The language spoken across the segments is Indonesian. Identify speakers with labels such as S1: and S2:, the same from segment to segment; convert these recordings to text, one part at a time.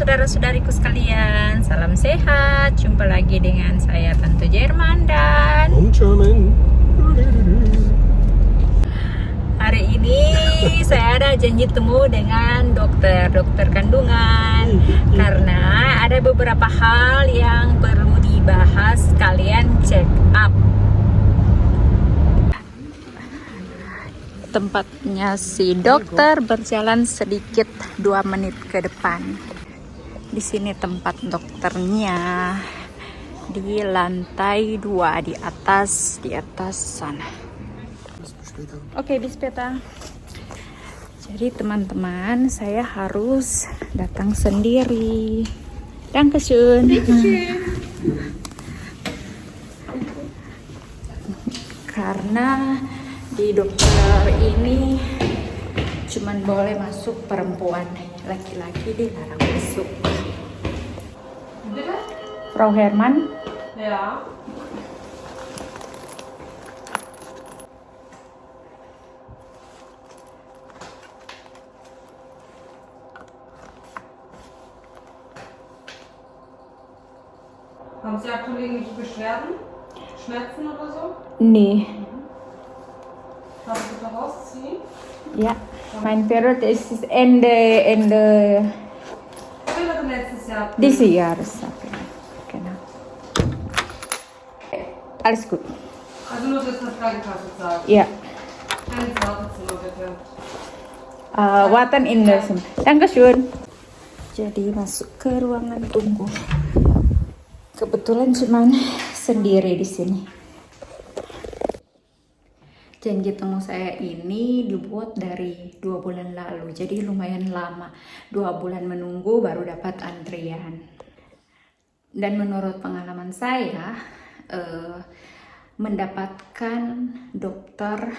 S1: saudara-saudariku sekalian, salam sehat. Jumpa lagi dengan saya Tante Jerman dan hari ini saya ada janji temu dengan dokter kandungan karena ada beberapa hal yang perlu dibahas, kalian check up. Tempatnya si dokter berjalan sedikit 2 menit ke depan. Di sini tempat dokternya di lantai 2 di atas sana. Oke, bis peta. Jadi teman-teman, saya harus datang sendiri. Dankeschön. Karena di dokter ini cuman boleh masuk perempuan, laki-laki dilarang masuk. Frau Herman?
S2: Ja. Haben Sie aktuell irgendwelche Beschwerden? Schmerzen oder so?
S1: Nee.
S2: Darf ich bitte rausziehen?
S1: Ja, mein Period ist Ende
S2: Oder letztes Jahr?
S1: dieses Jahres. Genau. Alles gut.
S2: Also nur, dass das Krankenkasse zahlt.
S1: Ja.
S2: Kein Wartezimmer bitte.
S1: Warten in der Zimmer. Dankeschön. Jadi masuk ke ruangan tunggu. Kebetulan cuman sendiri di sini. Janji temu saya ini dibuat dari 2 bulan lalu, jadi lumayan lama. 2 bulan menunggu baru dapat antrian. Dan menurut pengalaman saya, mendapatkan dokter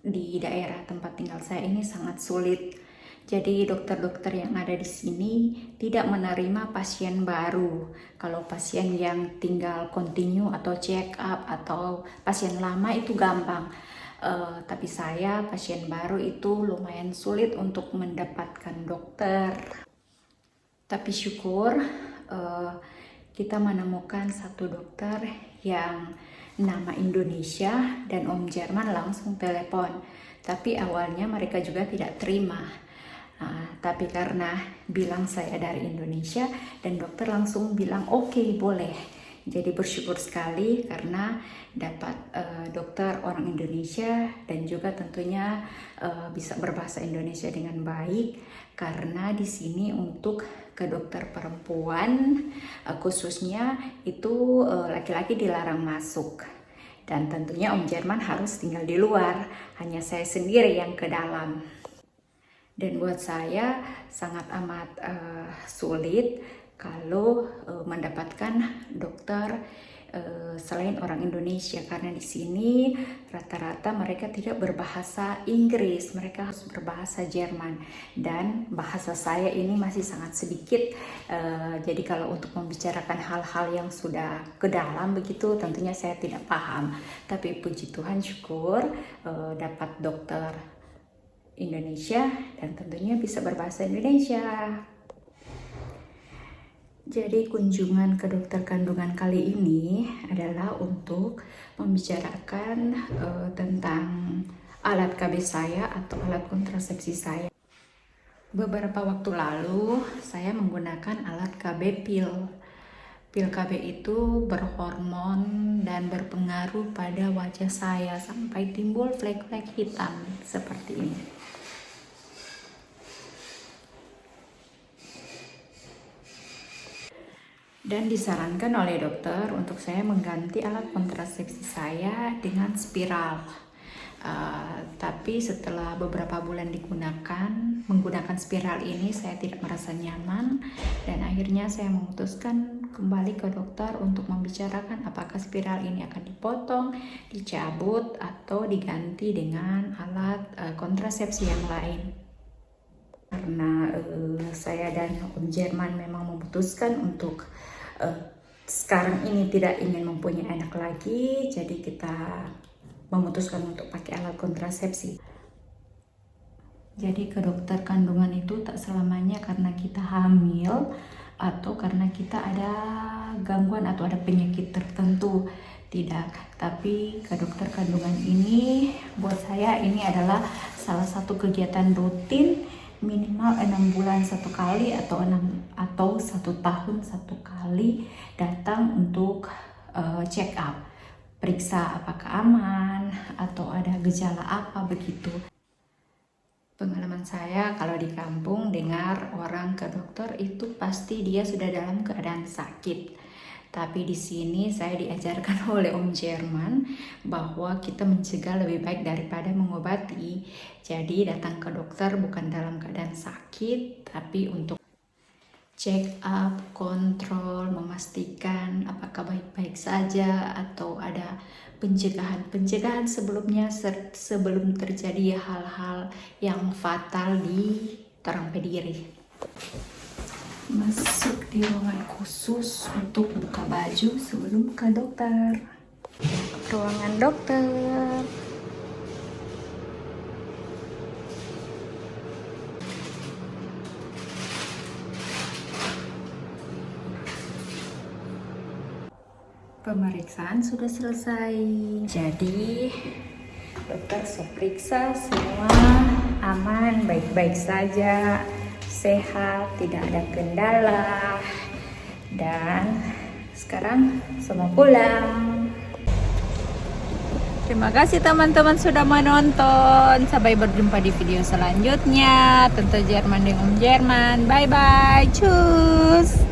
S1: di daerah tempat tinggal saya ini sangat sulit. Jadi dokter-dokter yang ada di sini tidak menerima pasien baru. Kalau pasien yang tinggal continue atau check up atau pasien lama itu gampang. Tapi saya pasien baru itu lumayan sulit untuk mendapatkan dokter. Tapi syukur kita menemukan satu dokter yang nama Indonesia dan Om Jerman langsung telepon. Tapi awalnya mereka juga tidak terima. Tapi karena bilang saya dari Indonesia dan dokter langsung bilang oke, boleh. Jadi bersyukur sekali karena dapat dokter orang Indonesia dan juga tentunya bisa berbahasa Indonesia dengan baik, karena di sini untuk ke dokter perempuan khususnya itu laki-laki dilarang masuk. Dan tentunya Om Jerman harus tinggal di luar, hanya saya sendiri yang ke dalam. Dan buat saya sangat amat sulit kalau mendapatkan dokter selain orang Indonesia, karena di sini rata-rata mereka tidak berbahasa Inggris, mereka harus berbahasa Jerman dan bahasa saya ini masih sangat sedikit. Jadi kalau untuk membicarakan hal-hal yang sudah ke dalam begitu tentunya saya tidak paham. Tapi puji Tuhan, syukur dapat dokter Indonesia dan tentunya bisa berbahasa Indonesia. Jadi kunjungan ke dokter kandungan kali ini adalah untuk membicarakan tentang alat KB saya atau alat kontrasepsi saya. Beberapa waktu lalu saya menggunakan alat KB pil. Pil KB itu berhormon dan berpengaruh pada wajah saya sampai timbul flek-flek hitam seperti ini. Dan disarankan oleh dokter untuk saya mengganti alat kontrasepsi saya dengan spiral. Tapi setelah beberapa bulan menggunakan spiral ini, saya tidak merasa nyaman dan akhirnya saya memutuskan kembali ke dokter untuk membicarakan apakah spiral ini akan dipotong, dicabut atau diganti dengan alat kontrasepsi yang lain. Karena saya dan Om Jerman memang memutuskan untuk sekarang ini tidak ingin mempunyai anak lagi, jadi kita memutuskan untuk pakai alat kontrasepsi. Jadi ke dokter kandungan itu tak selamanya karena kita hamil atau karena kita ada gangguan atau ada penyakit tertentu. Tidak, tapi ke dokter kandungan ini buat saya ini adalah salah satu kegiatan rutin, minimal 6 bulan satu kali atau 1 tahun satu kali datang untuk check up, periksa apakah aman atau ada gejala apa begitu. Pengalaman saya kalau di kampung dengar orang ke dokter itu pasti dia sudah dalam keadaan sakit. Tapi di sini saya diajarkan oleh Om Jerman bahwa kita mencegah lebih baik daripada mengobati. Jadi datang ke dokter bukan dalam keadaan sakit, tapi untuk check up, kontrol, memastikan apakah baik-baik saja atau ada pencegahan sebelumnya sebelum terjadi hal-hal yang fatal di terangkai diri. Masuk di ruangan khusus untuk buka baju sebelum ke dokter. Ruangan dokter. Pemeriksaan sudah selesai. Jadi dokter sudah periksa semua aman, baik-baik saja, sehat, tidak ada kendala, dan sekarang semua pulang. Terima kasih teman-teman sudah menonton. Sampai berjumpa di video selanjutnya. Tante Jerman dengan Om Jerman. Bye bye. Cus.